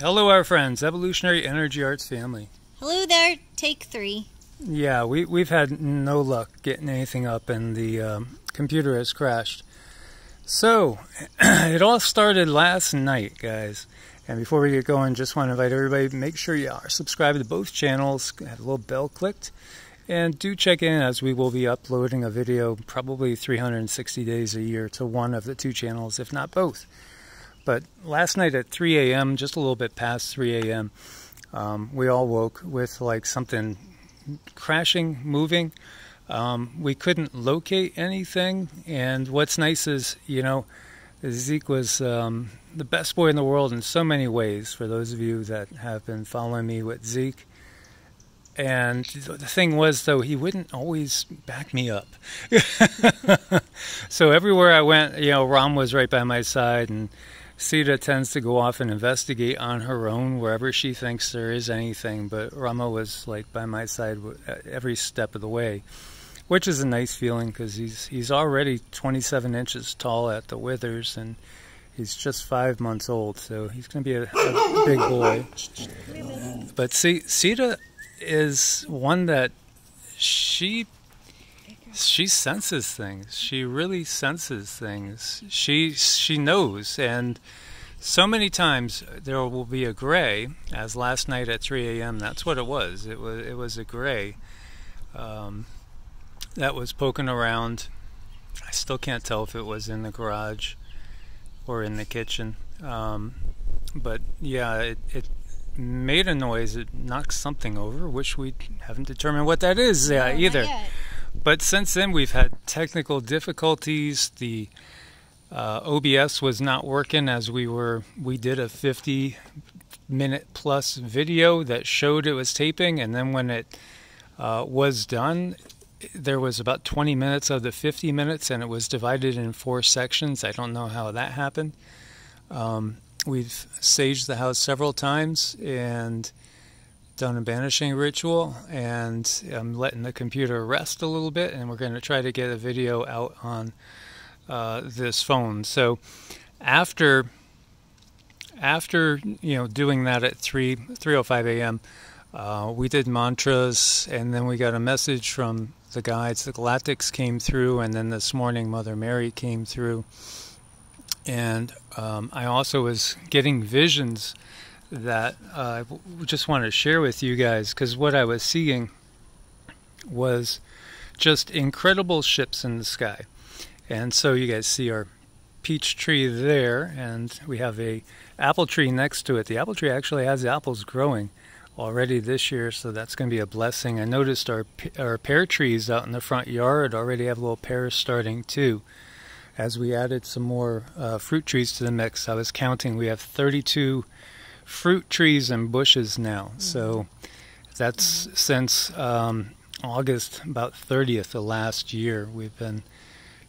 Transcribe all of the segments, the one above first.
Hello, our friends, Evolutionary Energy Arts family. Hello there, take 3. Yeah, we've had no luck getting anything up, and the computer has crashed. So, it all started last night, guys. And before we get going, just want to invite everybody to make sure you are subscribed to both channels, have a little bell clicked, and do check in as we will be uploading a video probably 360 days a year to one of the two channels, if not both. But last night at 3 a.m., just a little bit past 3 a.m., we all woke with like something crashing, moving. We couldn't locate anything, and what's nice is, you know, Zeke was the best boy in the world in so many ways, for those of you that have been following me with Zeke. And the thing was, though, he wouldn't always back me up. So everywhere I went, you know, Ram was right by my side, and Sita tends to go off and investigate on her own wherever she thinks there is anything, but Rama was like by my side every step of the way, which is a nice feeling because he's already 27 inches tall at the withers, and he's just 5 months old, so he's going to be a big boy. But see, Sita is one that she senses things. She really senses things. She knows, and so many times there will be a gray, as last night at 3 a.m. That's what it was. It was a gray that was poking around. I still can't tell if it was in the garage or in the kitchen, but yeah, it made a noise. It knocked something over, which we haven't determined what that is either. But since then, we've had technical difficulties. The OBS was not working as we did a 50-minute plus video that showed it was taping, and then when it was done, there was about 20 minutes of the 50 minutes, and it was divided in 4 sections. I don't know how that happened. We've saged the house several times and done a banishing ritual, and I'm letting the computer rest a little bit, and we're going to try to get a video out on this phone. So after you know, doing that at 3:05 a.m., we did mantras, and then we got a message from the guides. The Galactics came through, and then this morning Mother Mary came through, and I also was getting visions that I just want to share with you guys, because what I was seeing was just incredible ships in the sky. And so you guys see our peach tree there, and we have a apple tree next to it. The apple tree actually has apples growing already this year, so that's going to be a blessing. I noticed our pear trees out in the front yard already have little pears starting too. As we added some more fruit trees to the mix, I was counting, we have 32 fruit trees and bushes now. So that's since August about 30th of last year. We've been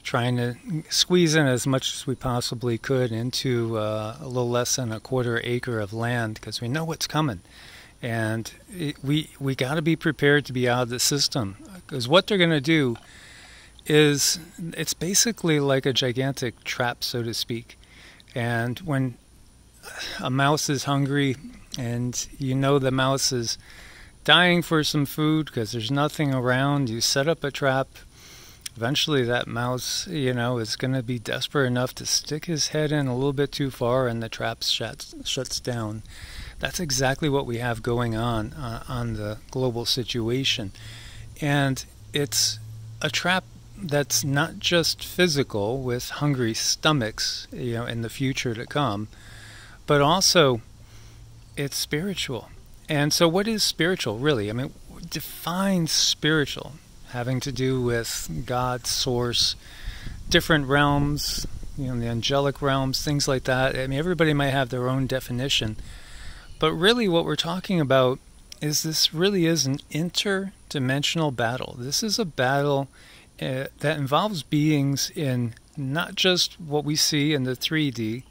trying to squeeze in as much as we possibly could into a little less than a quarter acre of land, because we know what's coming, and we got to be prepared to be out of the system, because what they're going to do is, it's basically like a gigantic trap, so to speak. And when a mouse is hungry, and you know the mouse is dying for some food because there's nothing around, you set up a trap. Eventually that mouse, you know, is going to be desperate enough to stick his head in a little bit too far, and the trap shuts down. That's exactly what we have going on the global situation. And it's a trap that's not just physical with hungry stomachs, you know, in the future to come, but also it's spiritual. And so what is spiritual, really? I mean, define spiritual. Having to do with God, source, different realms, you know, the angelic realms, things like that. I mean, everybody might have their own definition. But really what we're talking about is, this really is an interdimensional battle. This is a battle that involves beings in not just what we see in the 3D,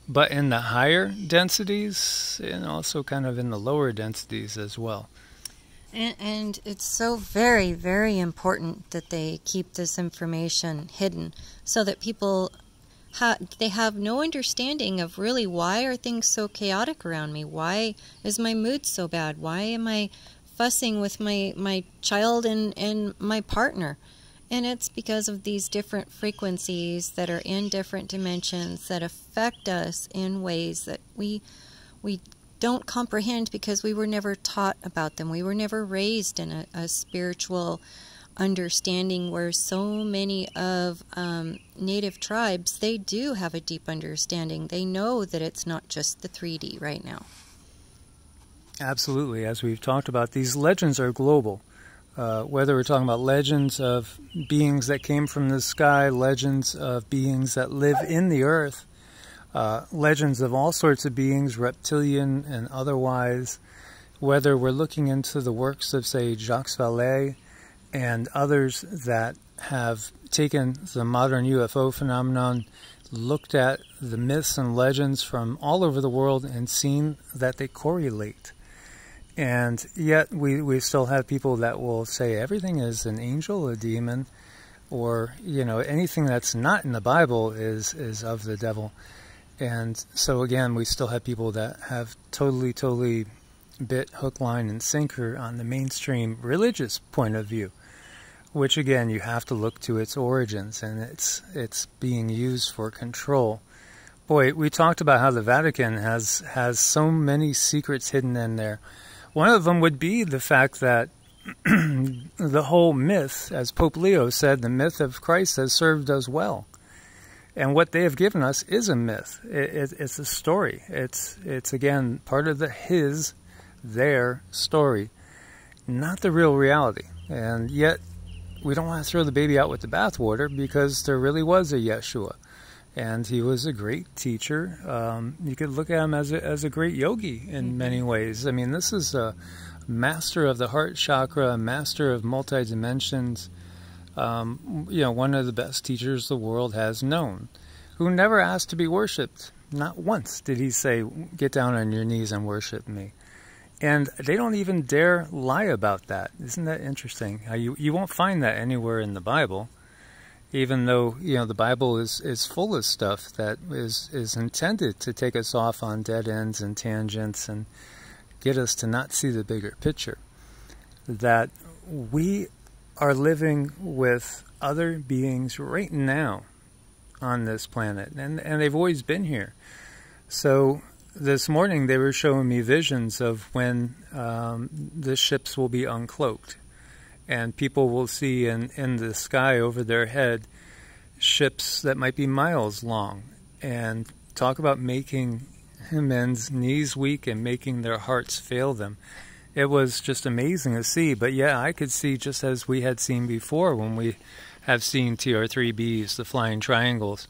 but in the higher densities, and also kind of in the lower densities as well. And it's so very, very important that they keep this information hidden, so that people they have no understanding of really why are things so chaotic around me? Why is my mood so bad? Why am I fussing with my child and my partner? And it's because of these different frequencies that are in different dimensions that affect us in ways that we don't comprehend because we were never taught about them. We were never raised in a spiritual understanding where so many of native tribes, they do have a deep understanding. They know that it's not just the 3D right now. Absolutely. As we've talked about, these legends are global. Whether we're talking about legends of beings that came from the sky, legends of beings that live in the earth, legends of all sorts of beings, reptilian and otherwise, whether we're looking into the works of, say, Jacques Vallée and others that have taken the modern UFO phenomenon, looked at the myths and legends from all over the world and seen that they correlate. And yet we still have people that will say everything is an angel, a demon, or, you know, anything that's not in the Bible is of the devil. And so again, we still have people that have totally bit hook, line, and sinker on the mainstream religious point of view, which again, you have to look to its origins, and it's being used for control. Boy, we talked about how the Vatican has so many secrets hidden in there. One of them would be the fact that the whole myth, as Pope Leo said, the myth of Christ has served us well. And what they have given us is a myth. It's a story. It's again, part of their story, not the real reality. And yet, we don't want to throw the baby out with the bathwater, because there really was a Yeshua. And he was a great teacher. You could look at him as a great yogi in many ways. I mean, this is a master of the heart chakra, a master of multi-dimensions. You know, one of the best teachers the world has known, who never asked to be worshipped. Not once did he say, get down on your knees and worship me. And they don't even dare lie about that. Isn't that interesting? You won't find that anywhere in the Bible, even though, you know, the Bible is full of stuff that is intended to take us off on dead ends and tangents and get us to not see the bigger picture. That we are living with other beings right now on this planet, and they've always been here. So this morning they were showing me visions of when the ships will be uncloaked, and people will see in the sky over their head ships that might be miles long, and talk about making men's knees weak and making their hearts fail them. It was just amazing to see. But yeah, I could see, just as we had seen before when we have seen TR3Bs, the flying triangles,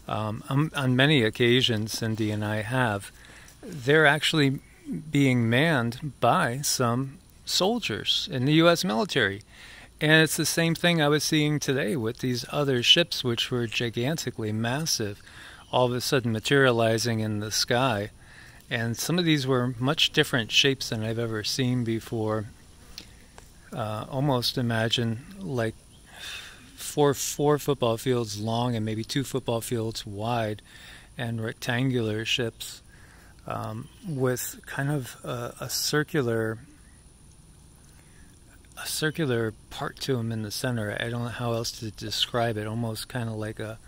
on many occasions, Cindy and I have, they're actually being manned by some soldiers in the U.S. military. And it's the same thing I was seeing today with these other ships, which were gigantically massive, all of a sudden materializing in the sky. And some of these were much different shapes than I've ever seen before. Almost imagine like four football fields long and maybe 2 football fields wide, and rectangular ships with kind of a circular part to them in the center. I don't know how else to describe it. Almost kind of like a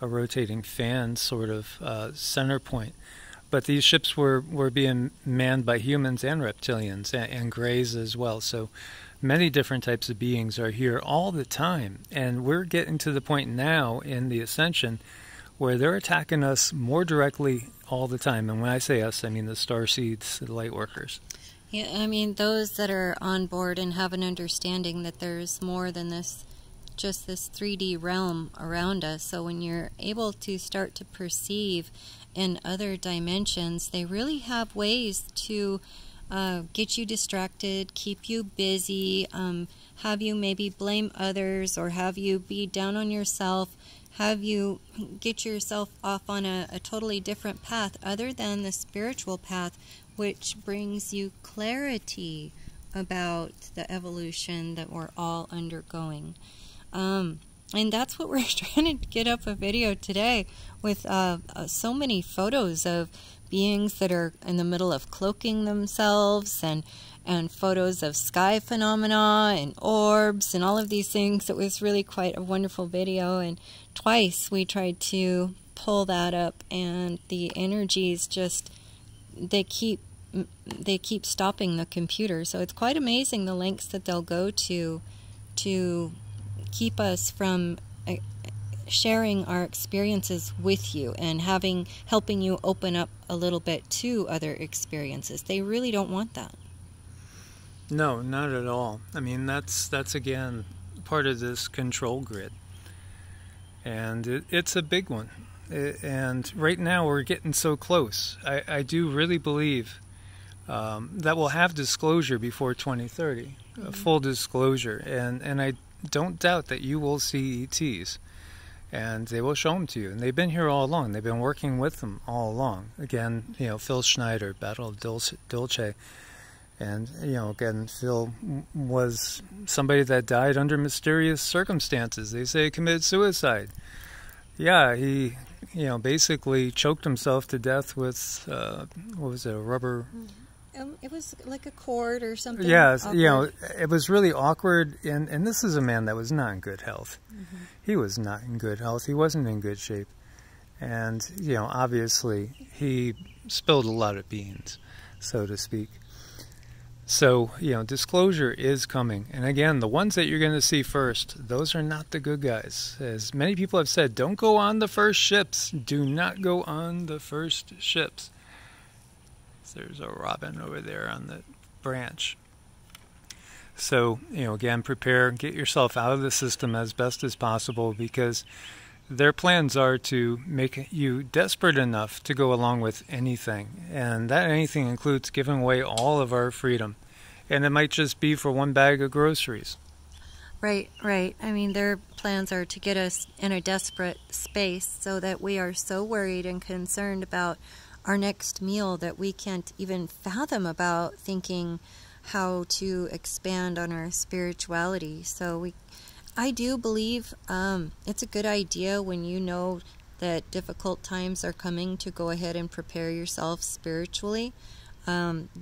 rotating fan sort of center point. But these ships were being manned by humans and reptilians and greys as well. So many different types of beings are here all the time. And we're getting to the point now in the Ascension where they're attacking us more directly all the time. And when I say us, I mean the starseeds, the light workers. Yeah, I mean those that are on board and have an understanding that there's more than this, just this 3D realm around us. So when you're able to start to perceive in other dimensions, they really have ways to get you distracted, keep you busy, have you maybe blame others, or have you be down on yourself, have you get yourself off on a totally different path other than the spiritual path, which brings you clarity about the evolution that we're all undergoing. And that's what we're trying to get up a video today with so many photos of beings that are in the middle of cloaking themselves, and photos of sky phenomena and orbs and all of these things. It was really quite a wonderful video, and twice we tried to pull that up, and the energies just, they keep stopping the computer. So it's quite amazing the lengths that they'll go to keep us from sharing our experiences with you and helping you open up a little bit to other experiences. They really don't want that. No, not at all. I mean, that's again part of this control grid, and it's a big one. And right now we're getting so close. I do really believe that we'll have disclosure before 2030, full disclosure, and I don't doubt that you will see ETs, and they will show them to you. And they've been here all along. They've been working with them all along. Again, Phil Schneider, Battle of Dulce. And, again, Phil was somebody that died under mysterious circumstances. They say he committed suicide. Yeah, he, basically choked himself to death with, what was it, a rubber... It was like a cord or something. Yeah, it was really awkward. And this is a man that was not in good health. Mm-hmm. He was not in good health. He wasn't in good shape. And, obviously, he spilled a lot of beans, so to speak. So, disclosure is coming. And again, the ones that you're going to see first, those are not the good guys. As many people have said, don't go on the first ships. Do not go on the first ships. There's a robin over there on the branch. So, again, prepare, get yourself out of the system as best as possible, because their plans are to make you desperate enough to go along with anything. And that anything includes giving away all of our freedom. And it might just be for one bag of groceries. Right. I mean, their plans are to get us in a desperate space so that we are so worried and concerned about our next meal that we can't even fathom about thinking how to expand on our spirituality. So I do believe it's a good idea, when you know that difficult times are coming, to go ahead and prepare yourself spiritually.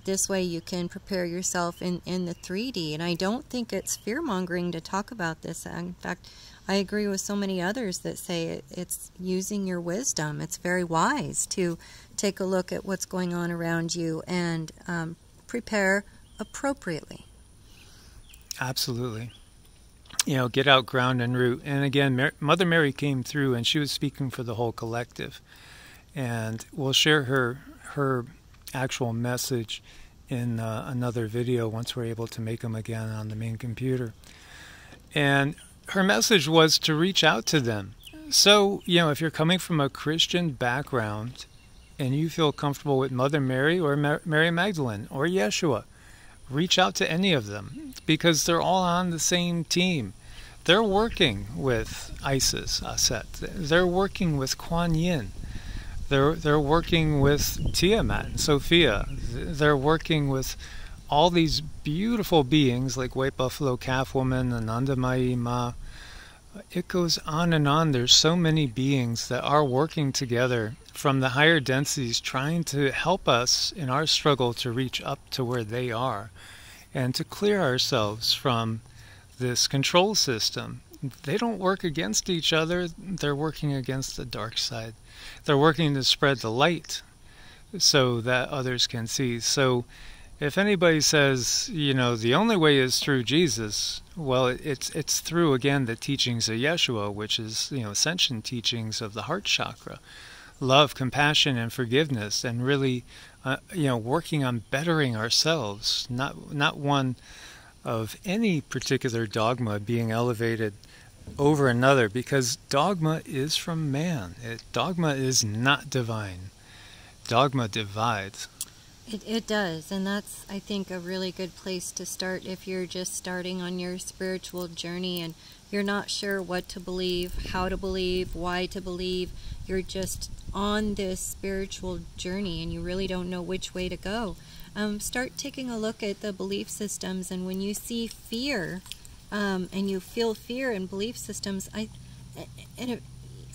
This way you can prepare yourself in the 3D. And I don't think it's fear-mongering to talk about this. In fact, I agree with so many others that say it's using your wisdom. It's very wise to take a look at what's going on around you and prepare appropriately. Absolutely. Get out, ground, and root. And again, Mother Mary came through, and she was speaking for the whole collective. And we'll share her actual message in another video once we're able to make them again on the main computer. And her message was to reach out to them. So, if you're coming from a Christian background and you feel comfortable with Mother Mary or Mary Magdalene or Yeshua, reach out to any of them, because they're all on the same team. They're working with Isis, Aset. They're working with Kuan Yin. They're working with Tiamat and Sophia. They're working with all these beautiful beings like White Buffalo Calf Woman, Anandamayi Ma. It goes on and on. There's so many beings that are working together from the higher densities, trying to help us in our struggle to reach up to where they are and to clear ourselves from this control system. They don't work against each other. They're working against the dark side. They're working to spread the light so that others can see. So if anybody says, the only way is through Jesus, well, it's through, again, the teachings of Yeshua, which is, ascension teachings of the heart chakra. Love, compassion, and forgiveness, and really, working on bettering ourselves, not one of any particular dogma being elevated over another, because dogma is from man. Dogma is not divine. Dogma divides. It does, and that's, I think, a really good place to start if you're just starting on your spiritual journey and you're not sure what to believe, how to believe, why to believe. You're just on this spiritual journey and you really don't know which way to go. Start taking a look at the belief systems, and when you see fear and you feel fear in belief systems, and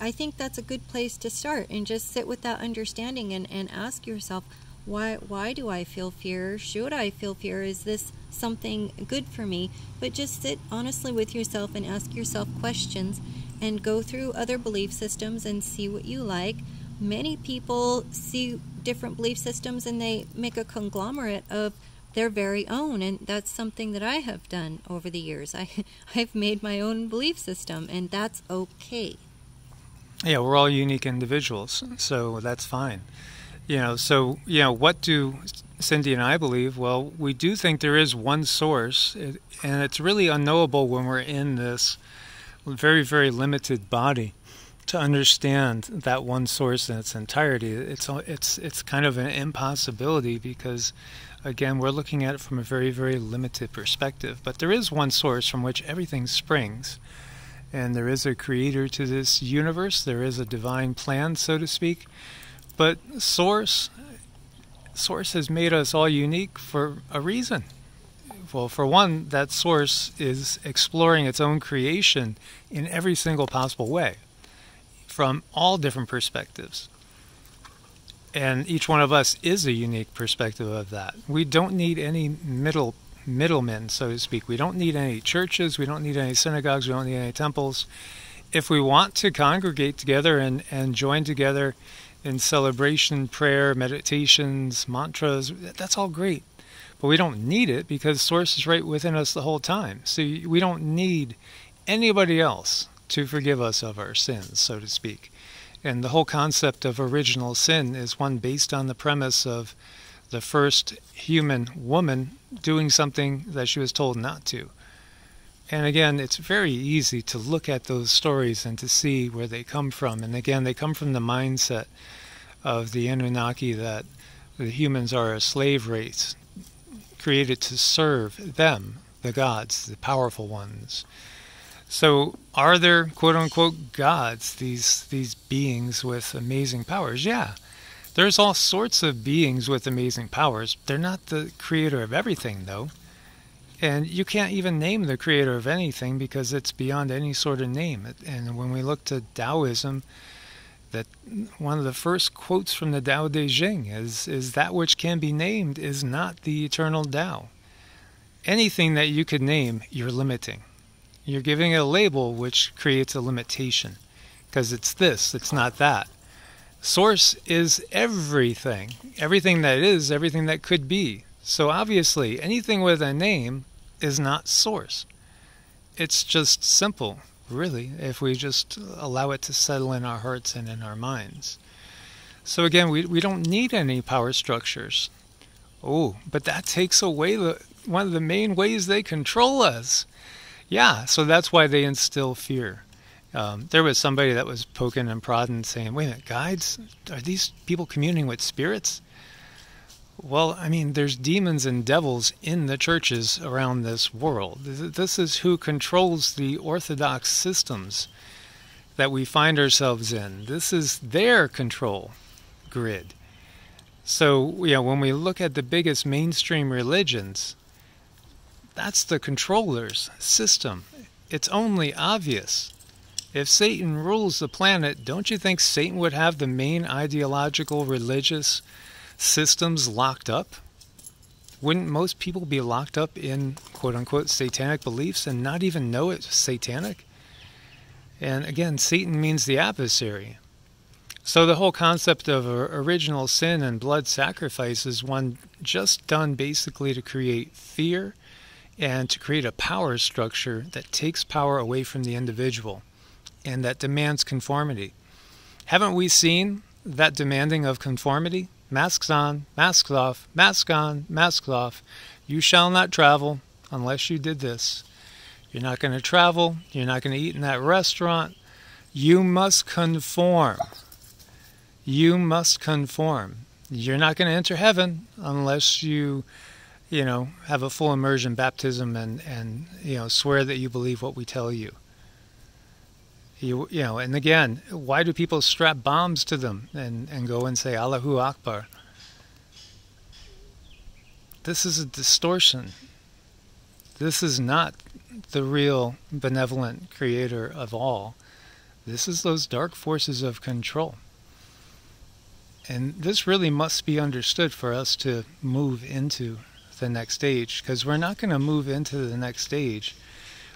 I think that's a good place to start, and just sit with that understanding and ask yourself, why do I feel fear? Should I feel fear? Is this something good for me? But just sit honestly with yourself and ask yourself questions, and go through other belief systems and see what you like. Many people see different belief systems and they make a conglomerate of their very own, and that's something that I have done over the years. I've made my own belief system, and that's okay. Yeah, we're all unique individuals, so that's fine. So what do Cindy and I believe? Well, we do think there is one source, and it's really unknowable when we're in this very, very limited body to understand that one source in its entirety. It's kind of an impossibility because, again, we're looking at it from a very, very limited perspective. But there is one source from which everything springs, and there is a creator to this universe. There is a divine plan, so to speak. But Source has made us all unique for a reason. Well, for one, that Source is exploring its own creation in every single possible way, from all different perspectives. And each one of us is a unique perspective of that. We don't need any middlemen, so to speak. We don't need any churches. We don't need any synagogues. We don't need any temples. If we want to congregate together and join together in celebration, prayer, meditations, mantras, that's all great. But we don't need it because Source is right within us the whole time. So we don't need anybody else to forgive us of our sins, so to speak. And the whole concept of original sin is one based on the premise of the first human woman doing something that she was told not to. And again, it's very easy to look at those stories and to see where they come from. And again, they come from the mindset of the Anunnaki that the humans are a slave race created to serve them, the gods, the powerful ones. So are there quote-unquote gods, these beings with amazing powers? Yeah. There's all sorts of beings with amazing powers. They're not the creator of everything, though. And you can't even name the creator of anything because it's beyond any sort of name. And when we look to Taoism, that one of the first quotes from the Tao Te Ching is that which can be named is not the eternal Tao. Anything that you could name, you're limiting. You're giving it a label which creates a limitation because it's this, it's not that. Source is everything. Everything that is, everything that could be. So obviously, anything with a name is not Source. It's just simple, really, if we just allow it to settle in our hearts and in our minds. So again, we don't need any power structures. Oh, but that takes away one of the main ways they control us. Yeah, so that's why they instill fear. There was somebody that was poking and prodding saying, wait a minute, guides? Are these people communing with spirits? Well, I mean, there's demons and devils in the churches around this world. This is who controls the orthodox systems that we find ourselves in. This is their control grid. So, when we look at the biggest mainstream religions, that's the controller's system. It's only obvious. If Satan rules the planet, don't you think Satan would have the main ideological religious systems locked up? Wouldn't most people be locked up in quote-unquote satanic beliefs and not even know it's satanic? And again, Satan means the adversary. So the whole concept of original sin and blood sacrifice is one just done basically to create fear and to create a power structure that takes power away from the individual and that demands conformity. Haven't we seen that demanding of conformity? Masks on, masks off, mask on, masks off. You shall not travel unless you did this. You're not going to travel. You're not going to eat in that restaurant. You must conform. You must conform. You're not going to enter heaven unless you have a full immersion baptism and swear that you believe what we tell you. And again, why do people strap bombs to them and go and say Allahu Akbar? This is a distortion. This is not the real benevolent creator of all. This is those dark forces of control. And this really must be understood for us to move into the next stage, because we're not going to move into the next stage.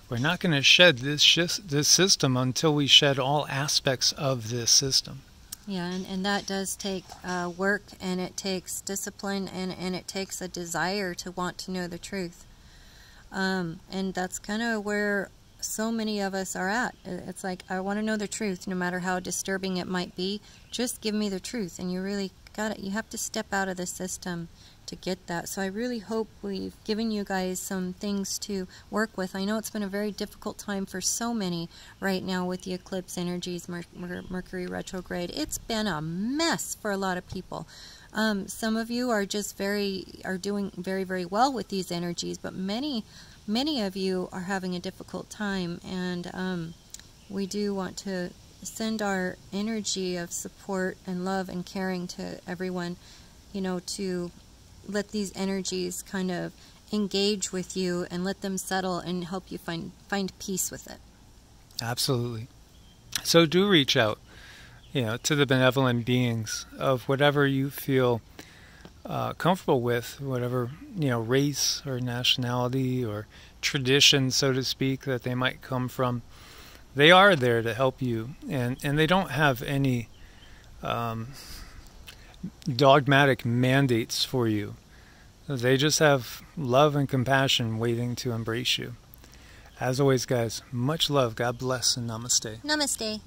We're not going to shed this system until we shed all aspects of this system. Yeah, and that does take work, and it takes discipline, and it takes a desire to want to know the truth. And that's kind of where so many of us are at. It's like, I want to know the truth, no matter how disturbing it might be. Just give me the truth. And you really got it. You have to step out of the system to get that. So I really hope we've given you guys some things to work with. I know it's been a very difficult time for so many right now with the eclipse energies, Mercury retrograde. It's been a mess for a lot of people. Some of you are just doing very, very well with these energies, but many of you are having a difficult time, and we do want to send our energy of support and love and caring to everyone, you know, to let these energies kind of engage with you and let them settle and help you find peace with it. Absolutely. So do reach out, you know, to the benevolent beings of whatever you feel comfortable with, whatever, you know, race or nationality or tradition, so to speak, that they might come from. They are there to help you, and they don't have any dogmatic mandates for you. They just have love and compassion waiting to embrace you. As always, guys, much love, God bless, and namaste. Namaste.